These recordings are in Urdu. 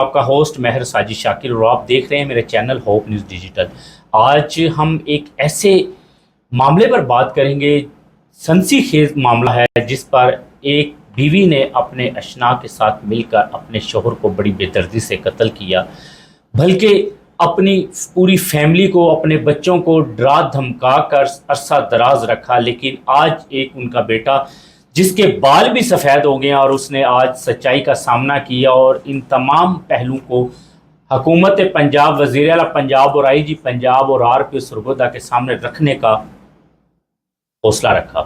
آپ کا ہوسٹ مہر ساجد شاکر اور آپ دیکھ رہے ہیں میرے چینل ہوپ نیوز ڈیجیٹل۔ آج ہم ایک ایسے معاملے پر بات کریں گے، سنسی خیز معاملہ ہے جس پر ایک بیوی نے اپنے اشنا کے ساتھ مل کر اپنے شوہر کو بڑی بے دردی سے قتل کیا، بلکہ اپنی پوری فیملی کو، اپنے بچوں کو ڈرا دھمکا کر عرصہ دراز رکھا، لیکن آج ایک ان کا بیٹا جس کے بال بھی سفید ہو گئے اور اس نے آج سچائی کا سامنا کیا، اور ان تمام پہلوؤں کو حکومت پنجاب، وزیر اعلیٰ پنجاب اور آئی جی پنجاب اور آر پی سرگودا کے سامنے رکھنے کا حوصلہ رکھا۔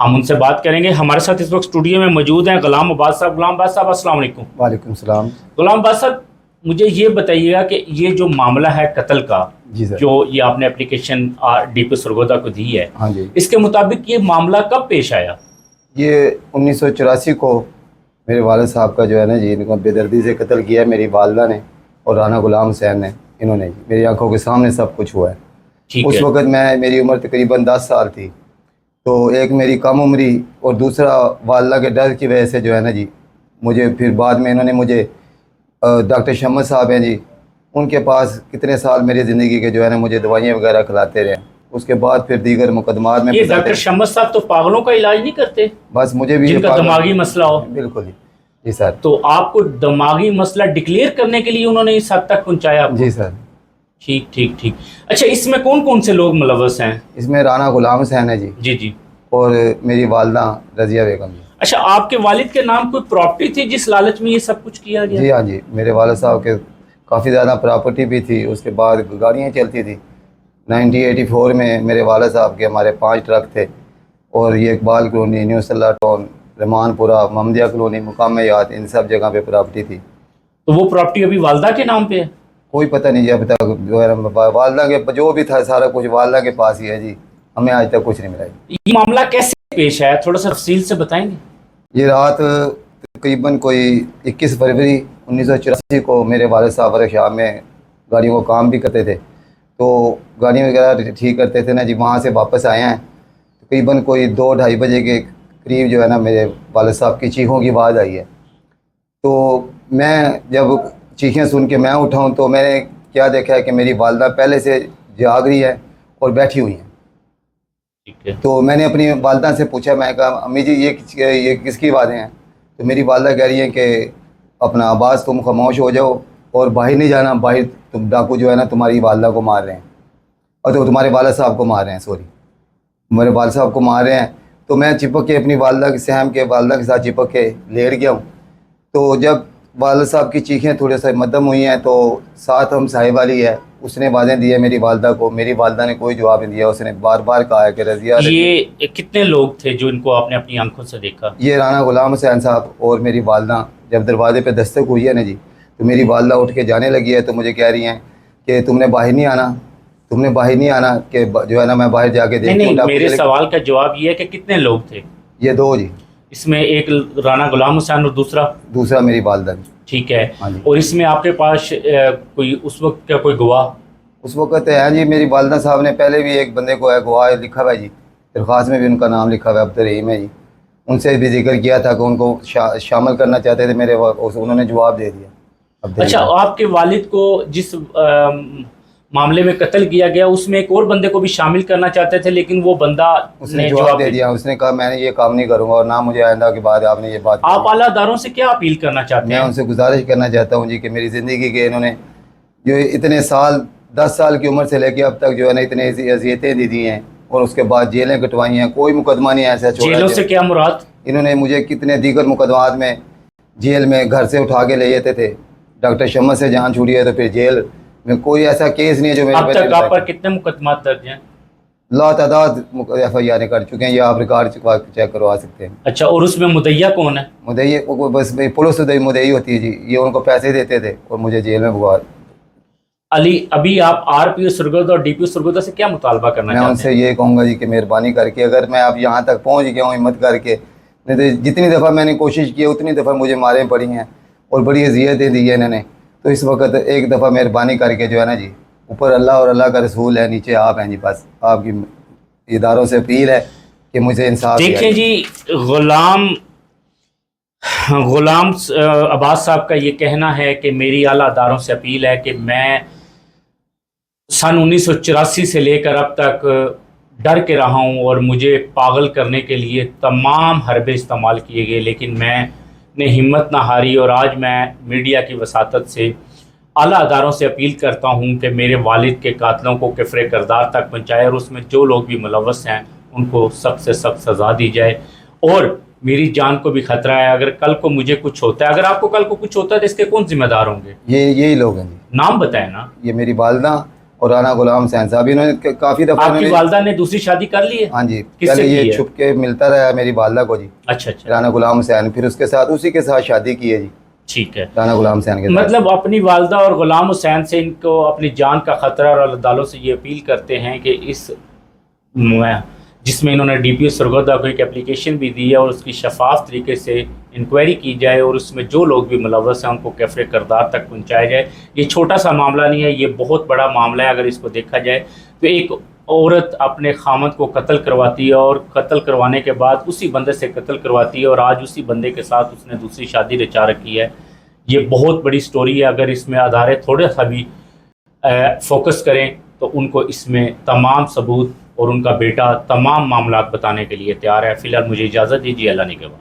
ہم ان سے بات کریں گے۔ ہمارے ساتھ اس وقت اسٹوڈیو میں موجود ہیں غلام عباس صاحب۔ غلام عباس صاحب السلام علیکم۔ وعلیکم السلام۔ غلام عباس صاحب، مجھے یہ بتائیے گا کہ یہ جو معاملہ ہے قتل کا، جی سر، جو یہ آپ نے اپلیکیشن ڈی پی سرگودا کو دی ہے، ہاں جی، اس کے مطابق یہ معاملہ کب پیش آیا؟ یہ 1984 کو میرے والد صاحب کا جو ہے نا جی، ان کو بے دردی سے قتل کیا ہے میری والدہ نے اور رانا غلام حسین نے، انہوں نے جی میری آنکھوں کے سامنے سب کچھ ہوا ہے۔ اس وقت میری عمر تقریباً 10 سال تھی، تو ایک میری کم عمری اور دوسرا والدہ کے ڈر کی وجہ سے جو ہے نا جی، مجھے پھر بعد میں انہوں نے مجھے ڈاکٹر شمس صاحب ہیں جی، ان کے پاس کتنے سال میری زندگی کے جو ہے نا مجھے دوائیاں وغیرہ کھلاتے رہے۔ اس کے بعد پھر دیگر مقدمات میں یہ ڈاکٹر شمس صاحب تو پاگلوں کا علاج نہیں کرتے؟ بس مجھے بھی جن کا دماغی مسئلہ ہو؟ بالکل جی سر۔ تو آپ کو دماغی مسئلہ ڈکلیئر کرنے کے لیے انہوں نے اس حد تک پہنچایا آپ کو؟ جی سر۔ ٹھیک ٹھیک ٹھیک۔ اچھا، اس میں کون کون سے لوگ ملوث ہیں؟ اس میں رانا غلام حسین ہے جی، جی جی، اور میری والدہ رضیہ بیگم جی۔ اچھا، آپ کے والد کے نام کوئی پراپرٹی تھی جس لالچ میں یہ سب کچھ کیا گیا؟ جی ہاں جی، میرے والد صاحب کے کافی زیادہ پراپرٹی بھی تھی، اس کے بعد گاڑیاں چلتی تھی۔ 1984 میں میرے والد صاحب کے ہمارے 5 ٹرک تھے، اور یہ اقبال کالونی، نیو سلہ ٹاؤن، رحمان پورہ، محمدیہ کالونی، مقام یاد، ان سب جگہ پہ پراپرٹی تھی۔ تو وہ پراپرٹی ابھی والدہ کے نام پہ ہے؟ کوئی پتہ نہیں جی، اب تک جو ہے والدہ کے جو بھی تھا سارا کچھ والدہ کے پاس ہی ہے جی، ہمیں آج تک کچھ نہیں ملا۔ یہ معاملہ کیسے پیش آیا، تھوڑا سا تفصیل سے بتائیں گے؟ یہ رات تقریباً کوئی 21 فروری 1984 کو میرے والد صاحب ورک شاپ میں گاڑیوں کو کام بھی کرتے تھے، تو گاڑی وغیرہ ٹھیک کرتے تھے نا جی، وہاں سے واپس آئے ہیں تقریباً کوئی 2-2:30 بجے کے قریب جو ہے نا میرے والد صاحب کی چیخوں کی آواز آئی ہے۔ تو میں جب چیخیں سن کے میں اٹھا ہوں تو میں نے کیا دیکھا ہے کہ میری والدہ پہلے سے جاگ رہی ہے اور بیٹھی ہوئی ہیں۔ تو میں نے اپنی والدہ سے پوچھا، میں کہا امی جی یہ کس کی آوازیں ہیں؟ تو میری والدہ کہہ رہی ہیں کہ اپنا عباس تم خاموش ہو جاؤ اور باہر نہیں جانا، باہر تم ڈاکو جو ہے نا تمہاری والدہ کو مار رہے ہیں، اور تو تمہارے والد صاحب کو مار رہے ہیں، سوری میرے والد صاحب کو مار رہے ہیں۔ تو میں چپک کے اپنی والدہ کے سہم کے والدہ کے ساتھ چپک کے لیٹ گیا ہوں۔ تو جب والد صاحب کی چیخیں تھوڑے سے مدھم ہوئی ہیں تو ساتھ ہم صاحب والی ہے، اس نے آوازیں دی ہے میری والدہ کو، میری والدہ نے کوئی جواب نہیں دیا، اس نے بار بار کہا ہے کہ رضیہ۔ یہ کتنے لوگ تھے جو ان کو آپ نے اپنی آنکھوں سے دیکھا؟ یہ رانا غلام حسین صاحب اور میری والدہ، جب دروازے پہ دستک ہوئی ہے نا جی، تو میری والدہ اٹھ کے جانے لگی ہے، تو مجھے کہہ رہی ہیں کہ تم نے باہر نہیں آنا، تم نے باہر نہیں آنا، کہ جو ہے نا میں باہر جا کے دیکھوں۔ نہیں، میرے سوال کا جواب یہ ہے کہ کتنے لوگ تھے؟ یہ 2 جی، اس میں ایک رانا غلام حسین اور دوسرا میری والدہ جی۔ ٹھیک ہے، ہاں جی۔ اور اس میں آپ کے پاس کوئی اس وقت کا کوئی گواہ؟ اس وقت ہے جی، میری والدہ صاحب نے پہلے بھی ایک بندے کو ہے گواہ لکھا ہوا ہے جی، درخواست میں بھی ان کا نام لکھا ہوا ہے، عبدالرحیم ہے جی، ان سے بھی ذکر کیا تھا کہ ان کو شامل کرنا چاہتے تھے میرے، انہوں نے جواب دے دیا۔ اچھا، آپ کے والد کو جس معاملے میں قتل کیا گیا اس میں ایک اور بندے کو بھی شامل کرنا چاہتے تھے، لیکن وہ بندہ اس نے جواب دے دیا، اس نے کہا میں نے یہ کام نہیں کروں گا، اور نہ مجھے آئندہ کے بعد آپ نے یہ بات۔ آپ اعلیٰ اداروں سے کیا اپیل کرنا چاہتے ہیں؟ میں ان سے گزارش کرنا چاہتا ہوں جی کہ میری زندگی کے انہوں نے جو اتنے سال، 10 سال کی عمر سے لے کے اب تک جو ہے نا اتنے اذیتیں دی ہیں، اور اس کے بعد جیلیں کٹوائی ہیں، کوئی مقدمہ نہیں ایسا چھوڑا۔ جیلوں سے کیا مراد؟ انہوں نے مجھے کتنے دیگر مقدمات میں جیل میں گھر سے اٹھا کے لے جاتے تھے، ڈاکٹر شمس سے جان چھوڑی ہے تو پھر جیل میں، کوئی ایسا کیس نہیں ہے جو اب تک آپ پر کتنے مقدمات درج ہیں؟ لا تعداد FIR کر چکے ہیں، یہ آپ ریکارڈ چیک کروا سکتے ہیں۔ اچھا، اور اس میں مدعیہ کون ہے؟ مدعی بس پولیس مدعی ہوتی ہے جی، یہ ان کو پیسے دیتے تھے اور مجھے جیل میں بھگوا۔ ابھی آپ RPO سرگودا اور DPO سرگودا سے کیا مطالبہ کرنا چاہتے ہیں؟ میں ان سے یہ کہوں گا جی کہ مہربانی کر کے، اگر میں اب یہاں تک پہنچ گیا ہوں ہمت کر کے، نہیں تو جتنی دفعہ میں نے کوشش کی اتنی دفعہ مجھے ماریں پڑی ہیں اور بڑی اذیتیں دی ہیں انہوں نے، تو اس وقت ایک دفعہ مہربانی کر کے جو ہے نا جی، اوپر اللہ اور اللہ کا رسول ہے، نیچے آپ ہیں جی، بس آپ کی اداروں سے اپیل ہے کہ مجھے انصاف دیا جائے۔ دیکھیں جی، غلام غلام عباس صاحب کا یہ کہنا ہے کہ میری اعلیٰ اداروں سے اپیل ہے کہ میں سن 1984 سے لے کر اب تک ڈر کے رہا ہوں اور مجھے پاگل کرنے کے لیے تمام حربے استعمال کیے گئے، لیکن میں نے ہمت نہ ہاری، اور آج میں میڈیا کی وساطت سے اعلیٰ اداروں سے اپیل کرتا ہوں کہ میرے والد کے قاتلوں کو کفر کردار تک پہنچائے، اور اس میں جو لوگ بھی ملوث ہیں ان کو سخت سے سخت سزا دی جائے، اور میری جان کو بھی خطرہ ہے۔ اگر کل کو مجھے کچھ ہوتا ہے، اگر آپ کو کل کو کچھ ہوتا ہے تو اس کے کون ذمہ دار ہوں گے؟ یہی لوگ ہیں جی۔ نام بتائیں نا۔ یہ میری والدہ اور رانا غلام حسین صاحب، انہوں نے کافی دفعہ آپ کی والدہ نے دوسری شادی کر لی ہے؟ ہاں جی، کس سے پہلے کی یہ ہے؟ چھپ کے ملتا رہا میری والدہ کو جی، اچھا اچھا، رانا غلام حسین، پھر اس کے ساتھ اسی کے ساتھ شادی کی ہے جی، ٹھیک ہے۔ رانا غلام حسین کے ساتھ۔ مطلب اپنی والدہ اور غلام حسین سے ان کو اپنی جان کا خطرہ، اور اللہ تعالیٰ سے یہ اپیل کرتے ہیں کہ اس جس میں انہوں نے ڈی پی او سرگودا کو ایک اپلیکیشن بھی دی ہے، اور اس کی شفاف طریقے سے انکوائری کی جائے، اور اس میں جو لوگ بھی ملوث ہیں ان کو کفر کردار تک پہنچایا جائے۔ یہ چھوٹا سا معاملہ نہیں ہے، یہ بہت بڑا معاملہ ہے۔ اگر اس کو دیکھا جائے تو ایک عورت اپنے خامد کو قتل کرواتی ہے، اور قتل کروانے کے بعد اسی بندے سے قتل کرواتی ہے، اور آج اسی بندے کے ساتھ اس نے دوسری شادی رچا رکھی ہے۔ یہ بہت بڑی سٹوری ہے۔ اگر اس میں ادارے تھوڑا سا بھی فوکس کریں تو ان کو اس میں تمام ثبوت، اور ان کا بیٹا تمام معاملات بتانے کے لیے تیار ہے۔ فی الحال مجھے اجازت دیجیے، اللہ نگہبان۔